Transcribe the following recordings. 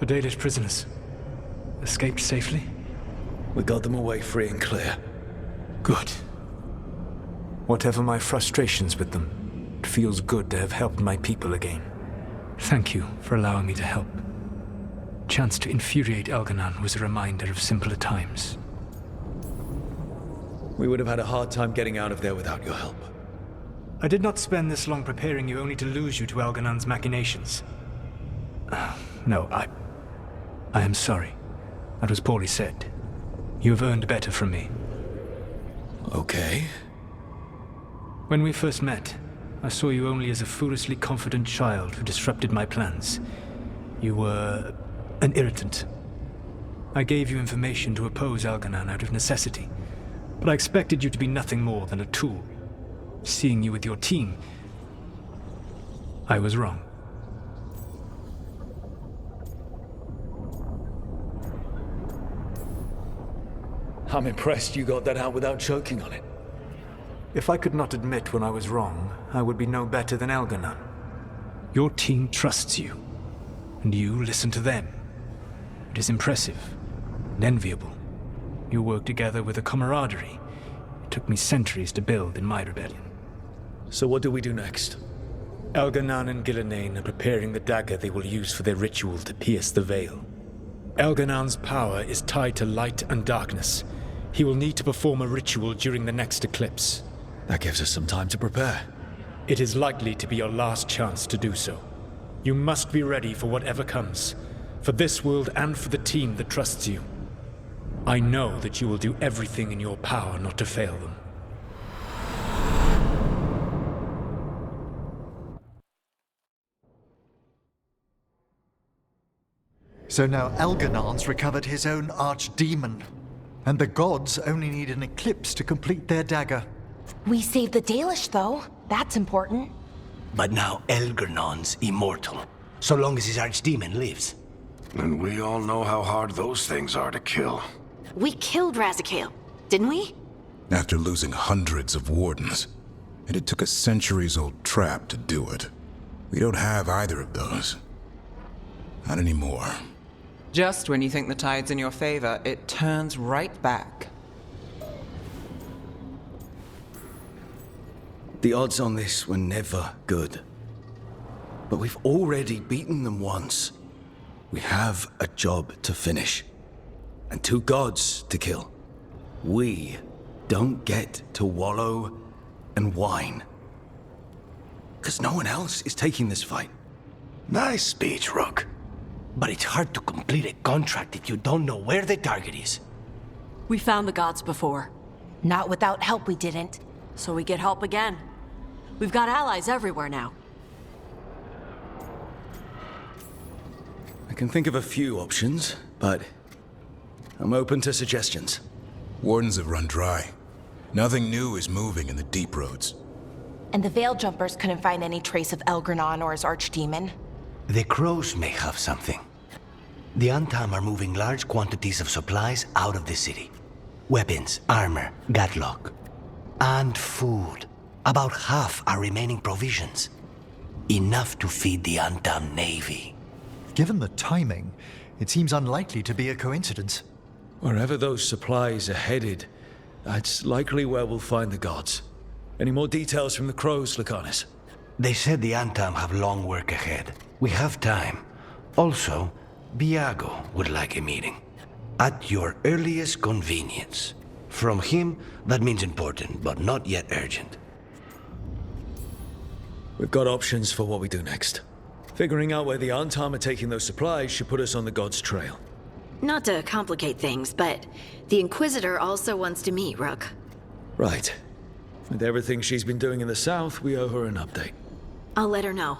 The Dalish prisoners escaped safely? We got them away free and clear. Good. Whatever my frustrations with them, it feels good to have helped my people again. Thank you for allowing me to help. Chance to infuriate Elganon was a reminder of simpler times. We would have had a hard time getting out of there without your help. I did not spend this long preparing you only to lose you to Elganon's machinations. No, I am sorry. That was poorly said. You have earned better from me. Okay. When we first met, I saw you only as a foolishly confident child who disrupted my plans. You were an irritant. I gave you information to oppose Elganon out of necessity, but I expected you to be nothing more than a tool. Seeing you with your team, I was wrong. I'm impressed you got that out without choking on it. If I could not admit when I was wrong, I would be no better than Elganon. Your team trusts you, and you listen to them. It is impressive and enviable. You work together with a camaraderie it took me centuries to build in my rebellion. So what do we do next? Elganon and Gillenane are preparing the dagger they will use for their ritual to pierce the veil. Elganon's power is tied to light and darkness. He will need to perform a ritual during the next eclipse. That gives us some time to prepare. It is likely to be your last chance to do so. You must be ready for whatever comes, for this world and for the team that trusts you. I know that you will do everything in your power not to fail them. So now Elganon's recovered his own archdemon, and the gods only need an eclipse to complete their dagger. We saved the Dalish, though. That's important. But now Elganon's immortal, so long as his archdemon lives. And we all know how hard those things are to kill. We killed Razikale, didn't we? After losing hundreds of wardens. And it took a centuries-old trap to do it. We don't have either of those. Not anymore. Just when you think the tide's in your favor, it turns right back. The odds on this were never good. But we've already beaten them once. We have a job to finish. And 2 gods to kill. We don't get to wallow and whine. 'Cause no one else is taking this fight. Nice speech, Rook. But it's hard to complete a contract if you don't know where the target is. We found the gods before, Not without help, we didn't. so we get help again. We've got allies everywhere now. I can think of a few options, but I'm open to suggestions. Wardens have run dry. Nothing new is moving in the deep roads. And the Veil Jumpers couldn't find any trace of Elganon or his archdemon. The crows may have something. The Antam are moving large quantities of supplies out of the city. Weapons, armor, gatlock. And food. About half our remaining provisions. Enough to feed the Antam navy. Given the timing, it seems unlikely to be a coincidence. Wherever those supplies are headed, that's likely where we'll find the gods. Any more details from the crows, Lucanus? They said the Antam have long work ahead. We have time. Also, Biago would like a meeting. At your earliest convenience. From him, that means important, but not yet urgent. We've got options for what we do next. Figuring out where the Antam are taking those supplies should put us on the gods' trail. Not to complicate things, but the Inquisitor also wants to meet Rook. Right. With everything she's been doing in the south, we owe her an update. I'll let her know.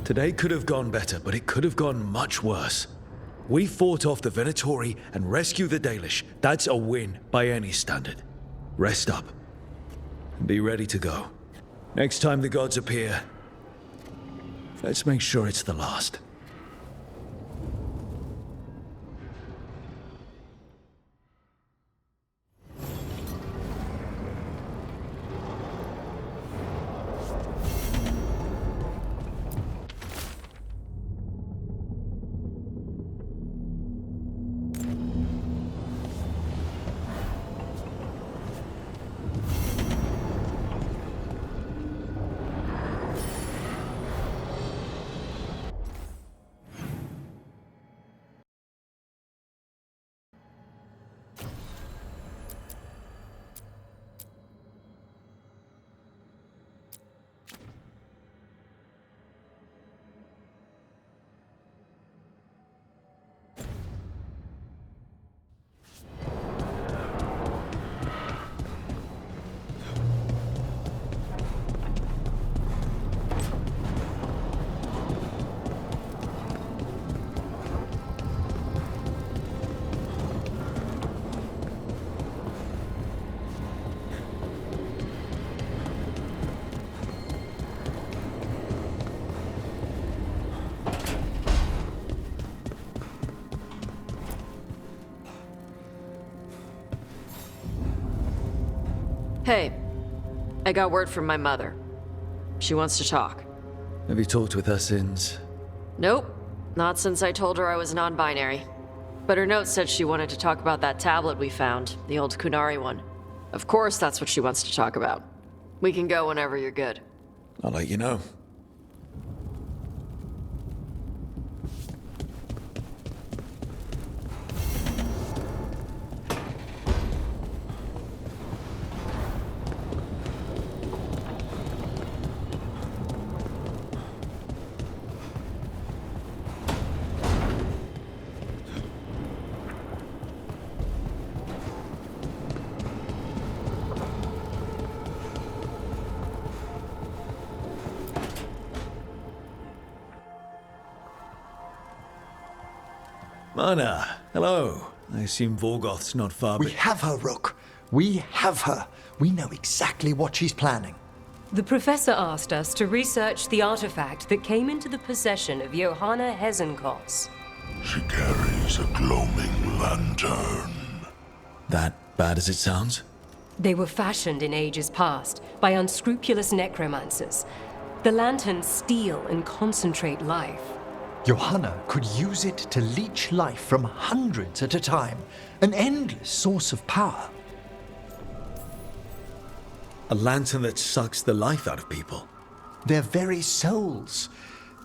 Today could have gone better, but it could have gone much worse. We fought off the Venatori and rescued the Dalish. That's a win by any standard. Rest up. And be ready to go. Next time the gods appear, let's make sure it's the last. Hey, I got word from my mother. She wants to talk. Have you talked with her since? Nope, not since I told her I was non-binary. But her note said she wanted to talk about that tablet we found, the old Kunari one. Of course that's what she wants to talk about. We can go whenever you're good. I'll let you know. Mana, hello. I assume Vorgoth's not far We have her, Rook. We have her. We know exactly what she's planning. The professor asked us to research the artifact that came into the possession of Johanna Hezenkos. She carries a gloaming lantern. That bad as it sounds? They were fashioned in ages past by unscrupulous necromancers. The lanterns steal and concentrate life. Johanna could use it to leech life from hundreds at a time. An endless source of power. A lantern that sucks the life out of people. Their very souls.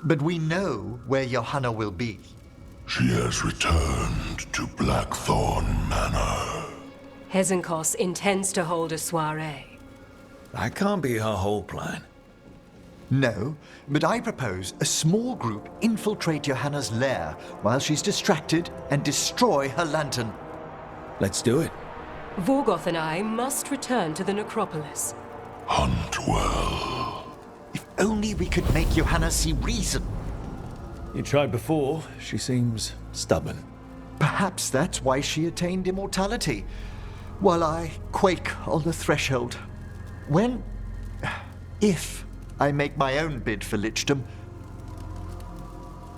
But we know where Johanna will be. She has returned to Blackthorn Manor. Hezenkos intends to hold a soiree. That can't be her whole plan. No, but I propose a small group infiltrate Johanna's lair while she's distracted and destroy her lantern. Let's do it. Vorgoth and I must return to the necropolis. Hunt well. If only we could make Johanna see reason. You tried before. She seems stubborn. Perhaps that's why she attained immortality, while I quake on the threshold. If I make my own bid for lichdom.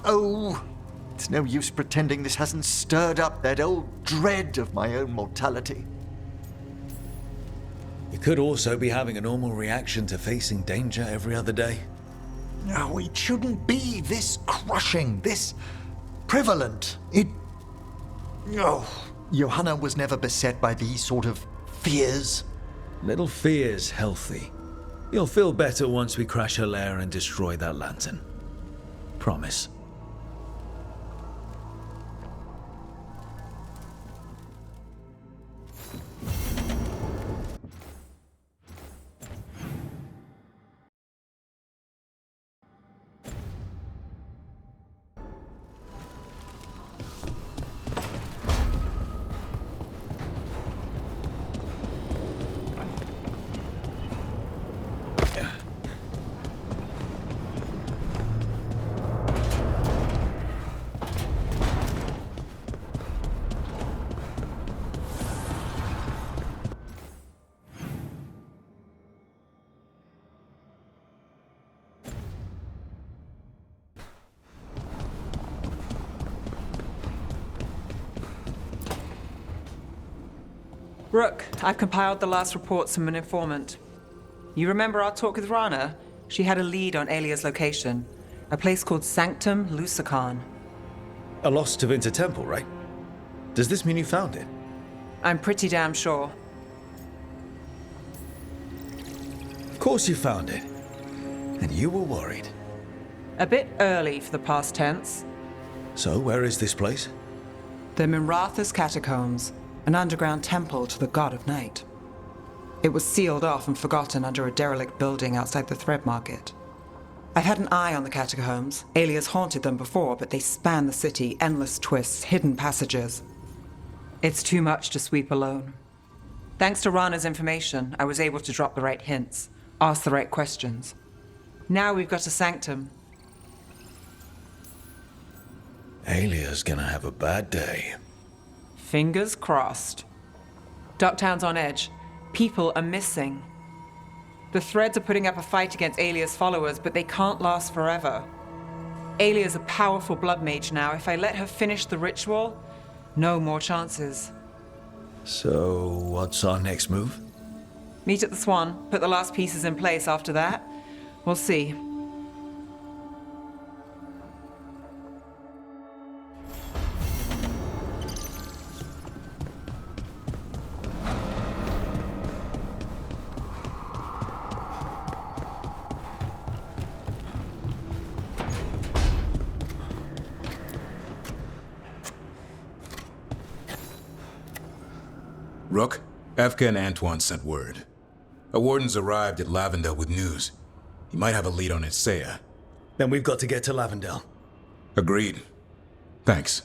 Oh, it's no use pretending this hasn't stirred up that old dread of my own mortality. You could also be having a normal reaction to facing danger every other day. No, it shouldn't be this crushing, this prevalent. No. Johanna was never beset by these sort of fears. Little fear's healthy. You'll feel better once we crash her lair and destroy that lantern. Promise. Rook, I've compiled the last reports from an informant. You remember our talk with Rana? She had a lead on Alia's location. A place called Sanctum Lucican. A lost Tevinter temple, right? Does this mean you found it? I'm pretty damn sure. Of course you found it. And you were worried. A bit early for the past tense. So, where is this place? The Mirathas Catacombs, an underground temple to the god of night. It was sealed off and forgotten under a derelict building outside the Thread Market. I've had an eye on the catacombs. Alias haunted them before, but they span the city, endless twists, hidden passages. It's too much to sweep alone. Thanks to Rana's information, I was able to drop the right hints, ask the right questions. Now we've got a sanctum. Alia's gonna have a bad day. Fingers crossed. Ducktown's on edge. People are missing. The Threads are putting up a fight against Alia's followers, but they can't last forever. Alia's a powerful blood mage now. If I let her finish the ritual, no more chances. So, what's our next move? Meet at the Swan. Put the last pieces in place after that. We'll see. Rook, Efka and Antoine sent word. A warden's arrived at Lavendel with news. He might have a lead on Isaiah. Then we've got to get to Lavendel. Agreed. Thanks.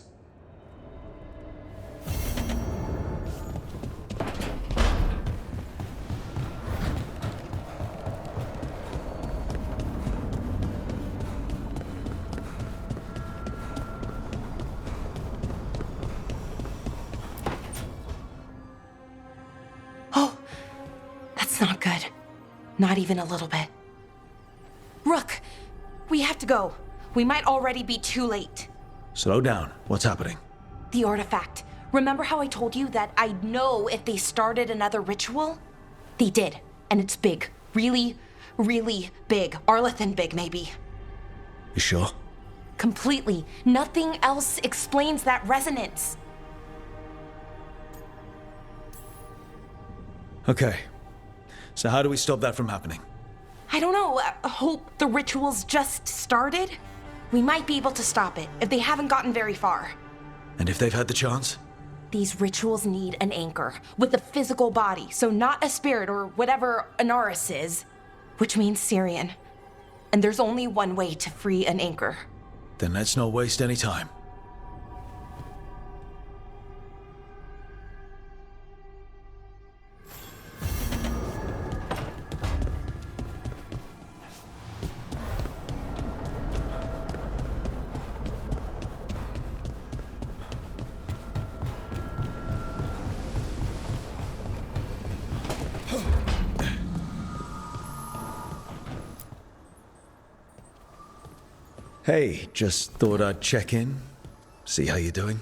Oh, that's not good. Not even a little bit. Rook, we have to go. We might already be too late. Slow down. What's happening? The artifact. Remember how I told you that I'd know if they started another ritual? They did, and it's big. Really, really big. Arlathan big, maybe. You sure? Completely. Nothing else explains that resonance. Okay. So how do we stop that from happening? I don't know. I hope the ritual's just started. We might be able to stop it if they haven't gotten very far. And if they've had the chance? These rituals need an anchor with a physical body, so not a spirit or whatever Anaris is, which means Syrian. And there's only one way to free an anchor. Then let's not waste any time. Hey, just thought I'd check in, see how you're doing.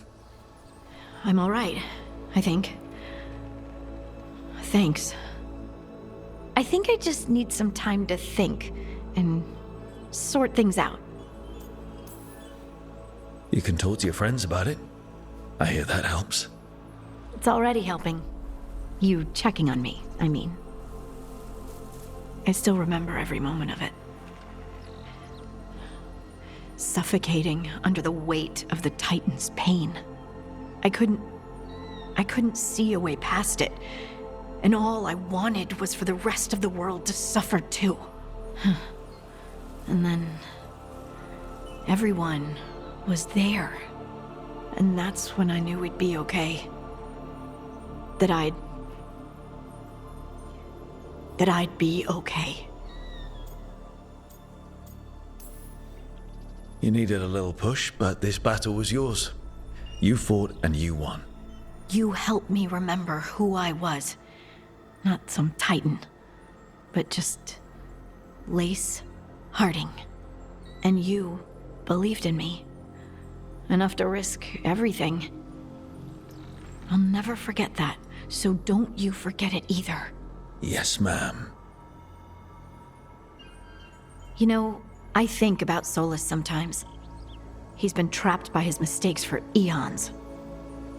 I'm all right, I think. Thanks. I think I just need some time to think and sort things out. You can talk to your friends about it. I hear that helps. It's already helping. You checking on me, I mean. I still remember every moment of it. Suffocating under the weight of the Titan's pain. I couldn't see a way past it. And all I wanted was for the rest of the world to suffer too. And then everyone was there. And that's when I knew we'd be okay. That I'd be okay. You needed a little push, but this battle was yours. You fought and you won. You helped me remember who I was. Not some Titan, but just Lace Harding. And you believed in me. Enough to risk everything. I'll never forget that, so don't you forget it either. Yes, ma'am. You know, I think about Solus sometimes. He's been trapped by his mistakes for eons.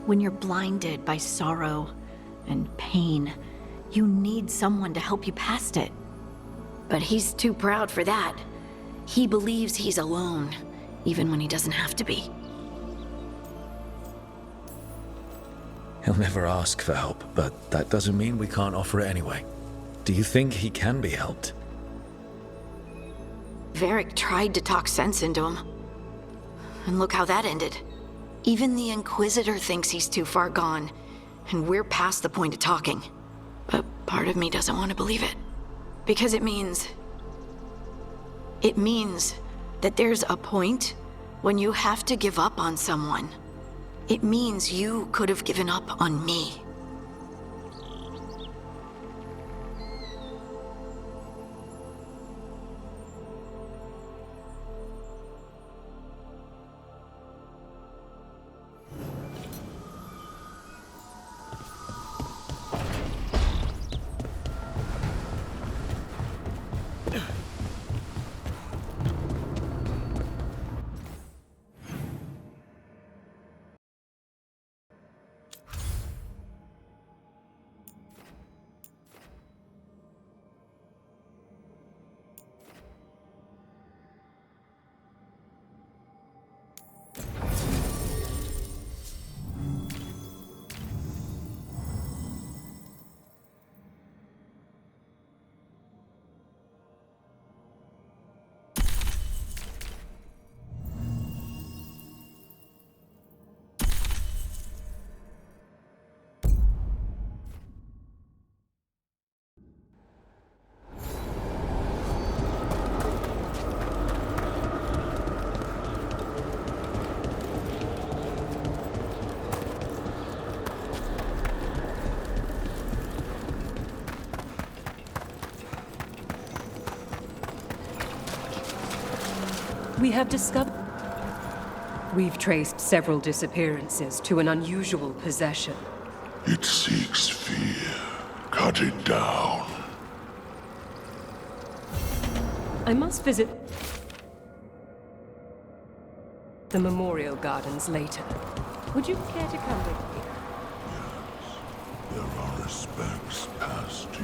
When you're blinded by sorrow and pain, you need someone to help you past it. But he's too proud for that. He believes he's alone, even when he doesn't have to be. He'll never ask for help, but that doesn't mean we can't offer it anyway. Do you think he can be helped? Varric tried to talk sense into him. And look how that ended. Even the Inquisitor thinks he's too far gone, and we're past the point of talking. But part of me doesn't want to believe it. Because it means that there's a point when you have to give up on someone. It means you could have given up on me. We have discovered... We've traced several disappearances to an unusual possession. It seeks fear. Cut it down. I must visit the memorial gardens later. Would you care to come with me? There are respects past due.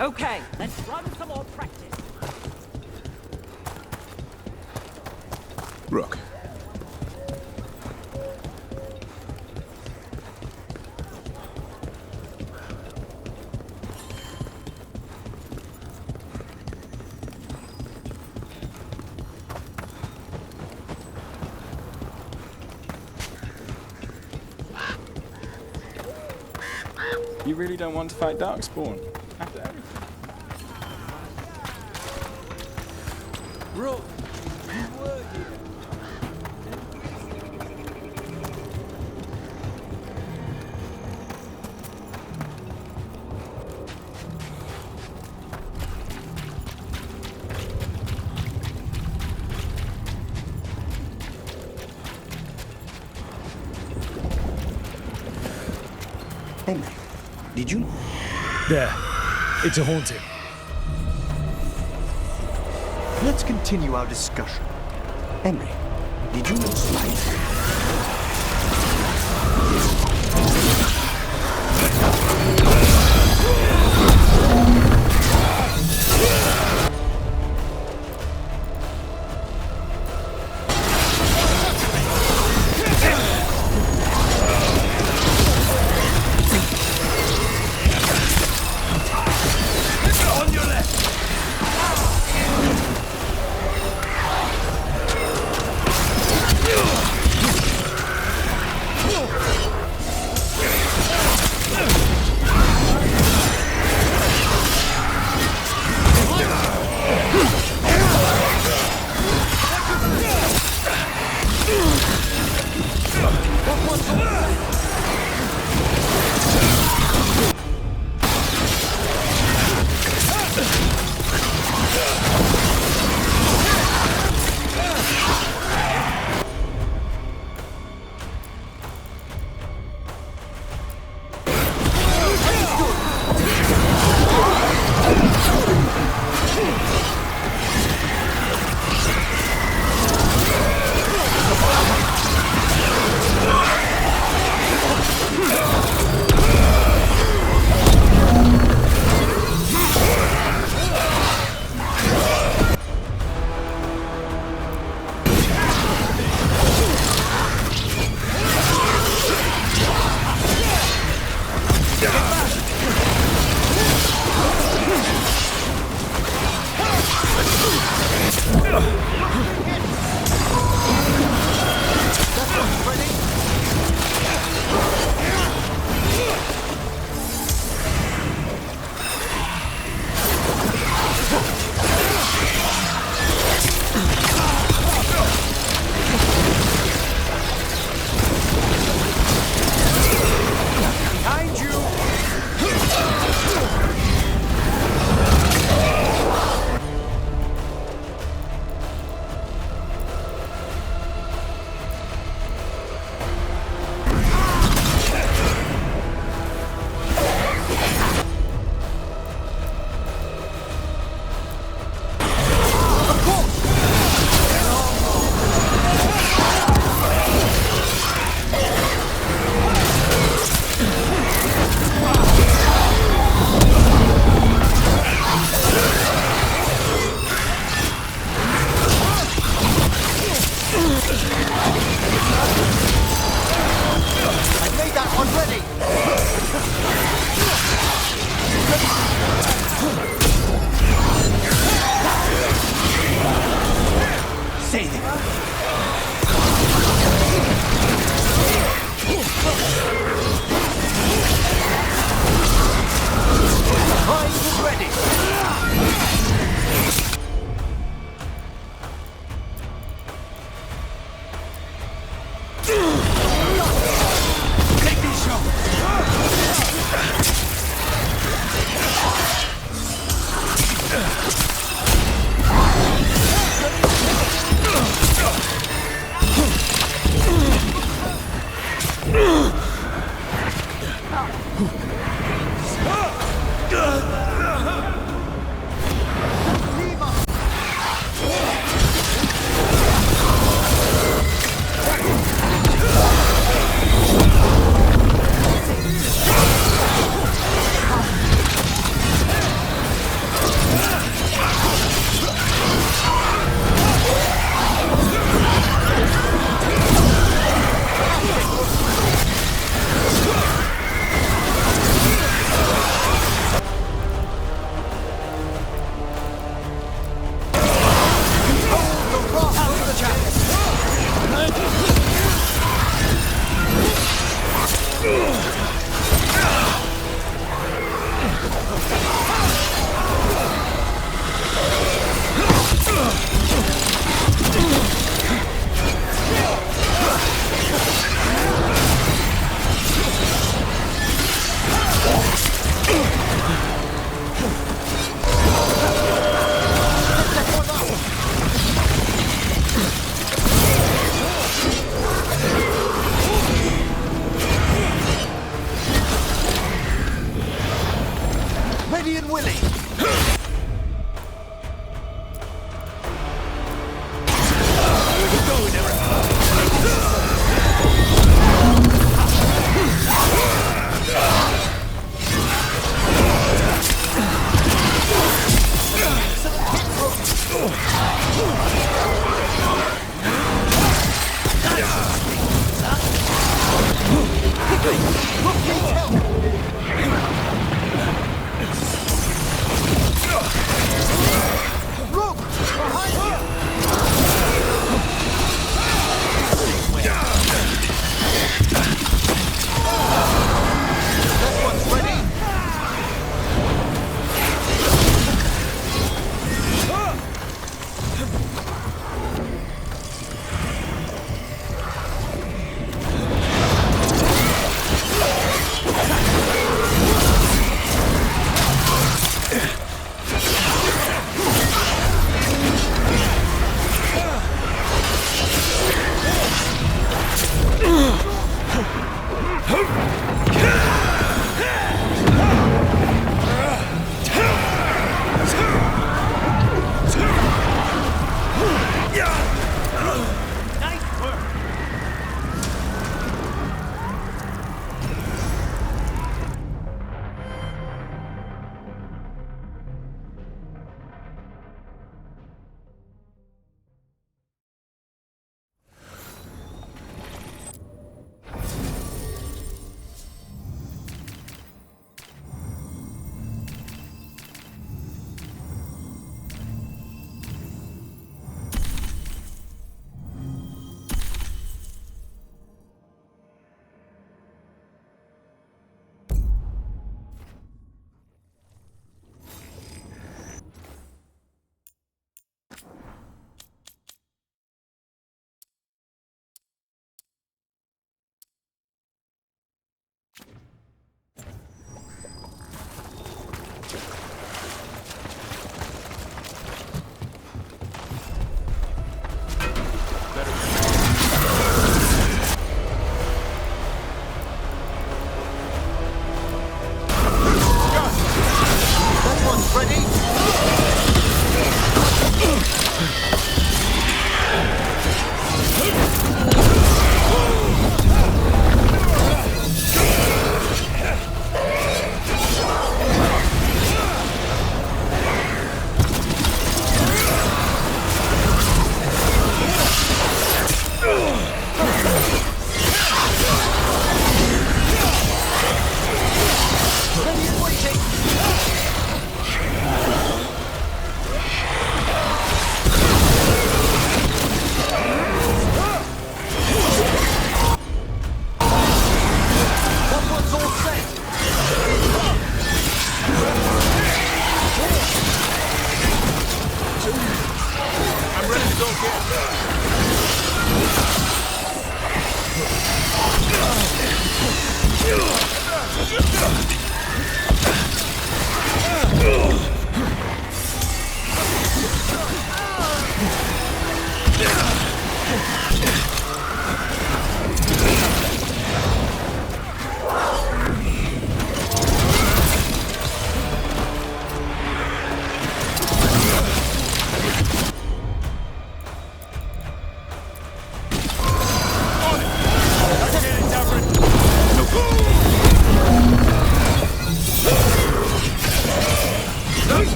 Okay, let's run some more practice. Rook. You really don't want to fight Darkspawn after everything? Bro, you were here. Henry, did you... There. It's a haunting. Let's continue our discussion. Henry, did you know Spike?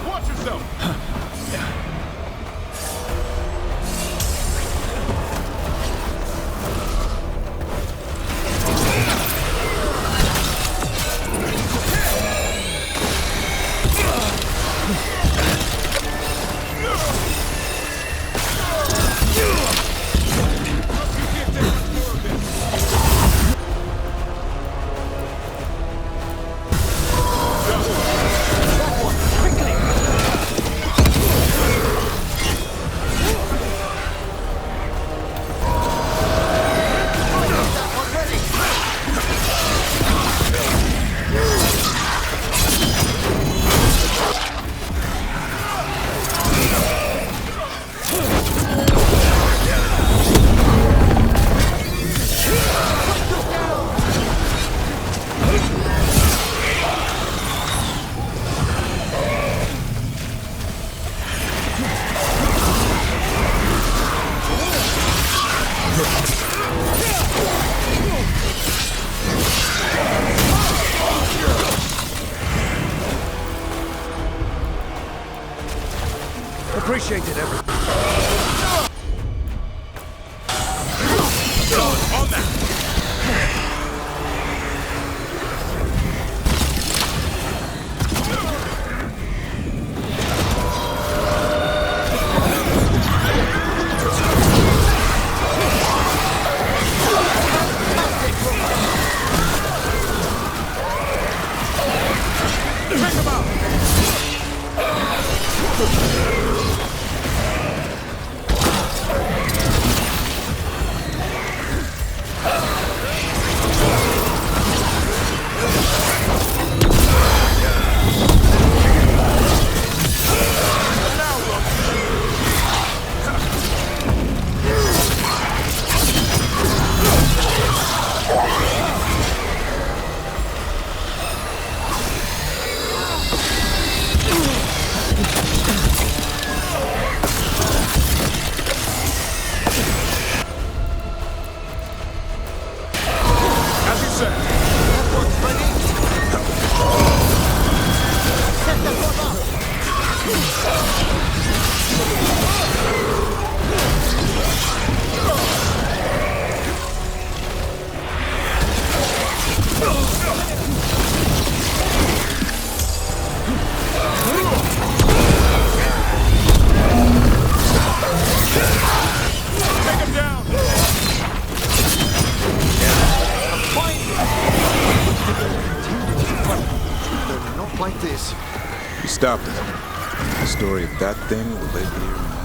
Watch yourself! Appreciate it, everyone. On that! Take him out! Like this. You stopped it. The story of that thing will live here in my